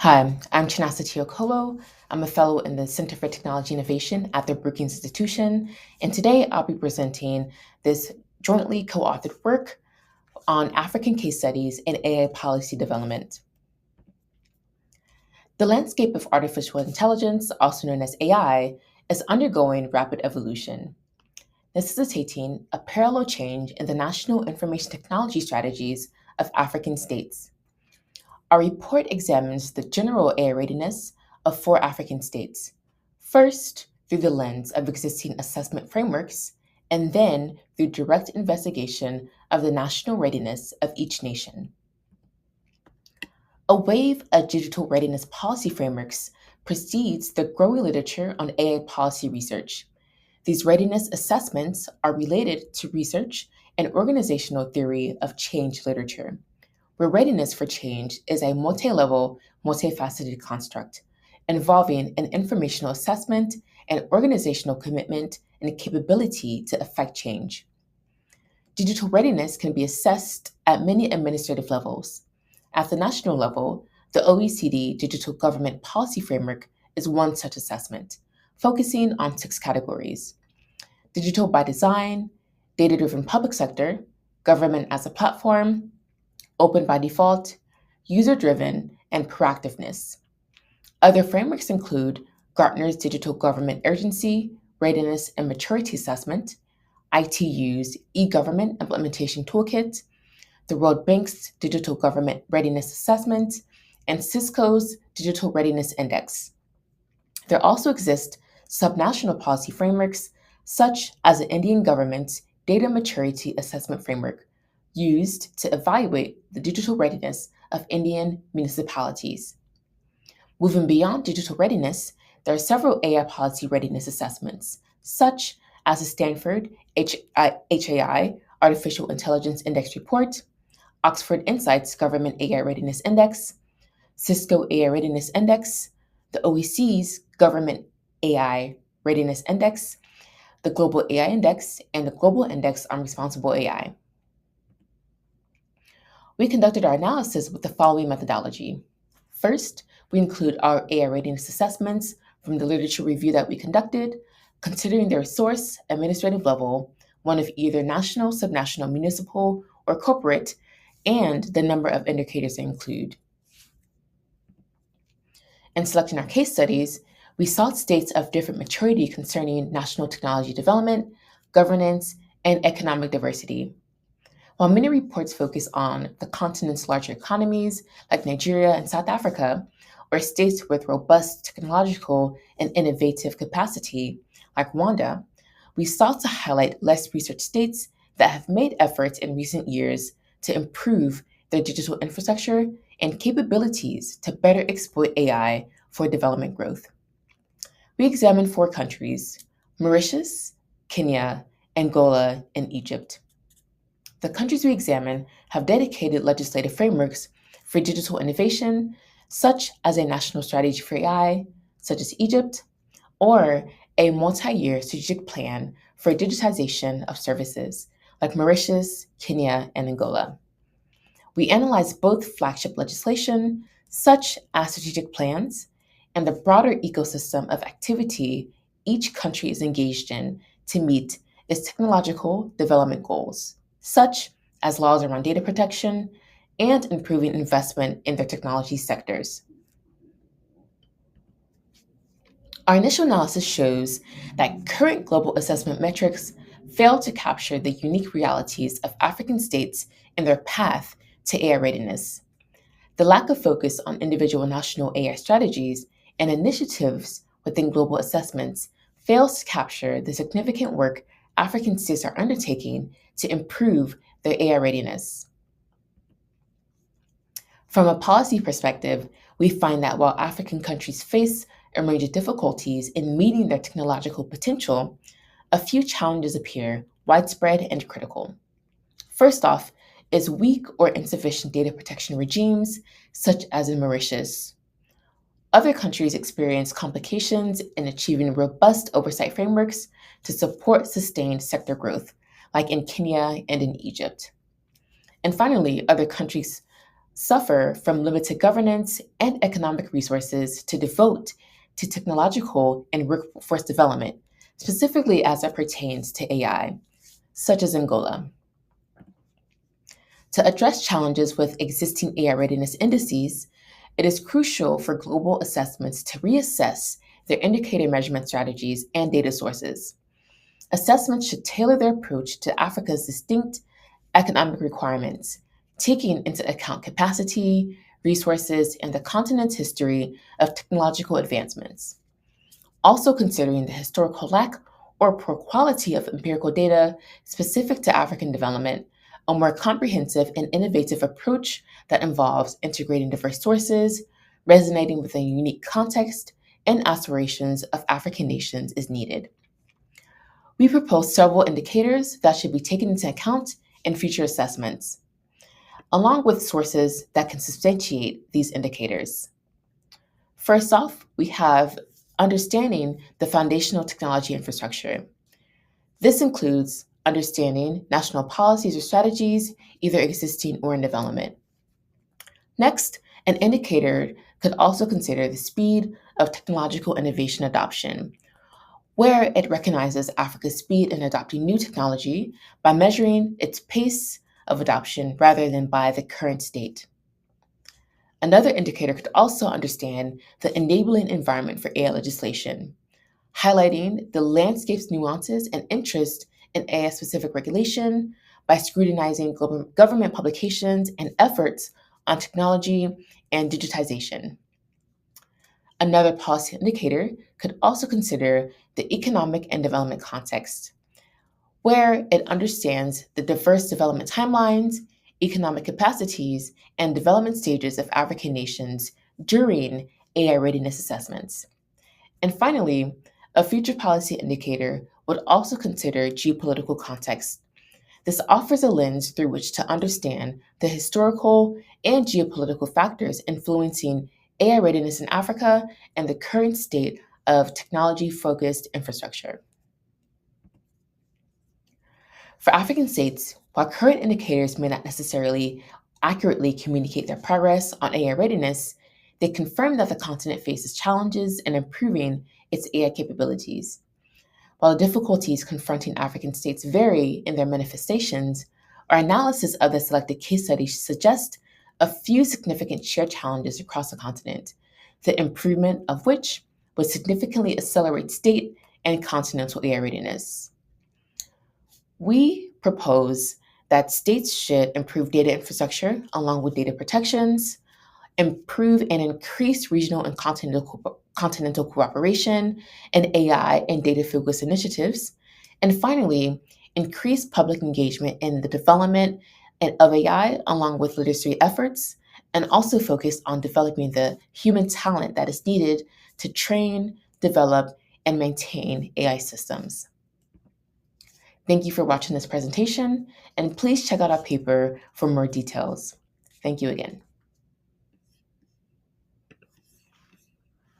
Hi, I'm Chinasa Okolo. I'm a fellow in the Center for Technology Innovation at the Brookings Institution, and today I'll be presenting this jointly co-authored work on African case studies in AI policy development. The landscape of artificial intelligence, also known as AI, is undergoing rapid evolution, necessitating a parallel change in the national information technology strategies of African states. Our report examines the general AI readiness of four African states, first through the lens of existing assessment frameworks, and then through direct investigation of the national readiness of each nation. A wave of digital readiness policy frameworks precedes the growing literature on AI policy research. These readiness assessments are related to research and organizational theory of change literature, where readiness for change is a multi-level, multifaceted construct involving an informational assessment and organizational commitment and capability to effect change. Digital readiness can be assessed at many administrative levels. At the national level, the OECD Digital Government Policy Framework is one such assessment, focusing on 6 categories: digital by design, data-driven public sector, government as a platform, open by default, user-driven, and proactiveness. Other frameworks include Gartner's Digital Government Urgency, Readiness, and Maturity Assessment, ITU's e-Government Implementation Toolkit, the World Bank's Digital Government Readiness Assessment, and Cisco's Digital Readiness Index. There also exist subnational policy frameworks, such as the Indian government's Data Maturity Assessment Framework, used to evaluate the digital readiness of Indian municipalities. Moving beyond digital readiness, there are several AI policy readiness assessments, such as the Stanford HAI Artificial Intelligence Index Report, Oxford Insights Government AI Readiness Index, Cisco AI Readiness Index, the OEC's Government AI Readiness Index, the Global AI Index, and the Global Index on Responsible AI. We conducted our analysis with the following methodology. First, we include our AI readiness assessments from the literature review that we conducted, considering their source, administrative level, one of either national, subnational, municipal, or corporate, and the number of indicators they include. In selecting our case studies, we sought states of different maturity concerning national technology development, governance, and economic diversity. While many reports focus on the continent's larger economies, like Nigeria and South Africa, or states with robust technological and innovative capacity, like Rwanda, we sought to highlight less researched states that have made efforts in recent years to improve their digital infrastructure and capabilities to better exploit AI for development growth. We examined 4 countries: Mauritius, Kenya, Angola, and Egypt. The countries we examine have dedicated legislative frameworks for digital innovation, such as a national strategy for AI, such as Egypt, or a multi-year strategic plan for digitization of services, like Mauritius, Kenya, and Angola. We analyzed both flagship legislation, such as strategic plans, and the broader ecosystem of activity each country is engaged in to meet its technological development goals, such as laws around data protection and improving investment in their technology sectors. Our initial analysis shows that current global assessment metrics fail to capture the unique realities of African states and their path to AI readiness. The lack of focus on individual national AI strategies and initiatives within global assessments fails to capture the significant work African states are undertaking to improve their AI readiness. From a policy perspective, we find that while African countries face a range of difficulties in meeting their technological potential, a few challenges appear widespread and critical. First off is weak or insufficient data protection regimes, such as in Mauritius. Other countries experience complications in achieving robust oversight frameworks to support sustained sector growth, like in Kenya and in Egypt. And finally, other countries suffer from limited governance and economic resources to devote to technological and workforce development, specifically as it pertains to AI, such as Angola. To address challenges with existing AI readiness indices, it is crucial for global assessments to reassess their indicator measurement strategies and data sources. Assessments should tailor their approach to Africa's distinct economic requirements, taking into account capacity, resources, and the continent's history of technological advancements. Also considering the historical lack or poor quality of empirical data specific to African development, a more comprehensive and innovative approach that involves integrating diverse sources, resonating with the unique context and aspirations of African nations is needed. We propose several indicators that should be taken into account in future assessments, along with sources that can substantiate these indicators. First off, we have understanding the foundational technology infrastructure. This includes understanding national policies or strategies, either existing or in development. Next, an indicator could also consider the speed of technological innovation adoption, where it recognizes Africa's speed in adopting new technology by measuring its pace of adoption rather than by the current state. Another indicator could also understand the enabling environment for AI legislation, highlighting the landscape's nuances and interest in AI specific regulation by scrutinizing government publications and efforts on technology and digitization. Another policy indicator could also consider the economic and development context, where it understands the diverse development timelines, economic capacities, and development stages of African nations during AI readiness assessments. And finally, a future policy indicator would also consider geopolitical context. This offers a lens through which to understand the historical and geopolitical factors influencing AI readiness in Africa and the current state of technology-focused infrastructure. For African states, while current indicators may not necessarily accurately communicate their progress on AI readiness, they confirm that the continent faces challenges in improving its AI capabilities. While the difficulties confronting African states vary in their manifestations, our analysis of the selected case studies suggests a few significant shared challenges across the continent, the improvement of which would significantly accelerate state and continental AI readiness. We propose that states should improve data infrastructure along with data protections, improve and increase regional and continental cooperation in AI and data-focused initiatives, and finally, increase public engagement in the development of AI along with literacy efforts, and also focus on developing the human talent that is needed to train, develop, and maintain AI systems. Thank you for watching this presentation, and please check out our paper for more details. Thank you again.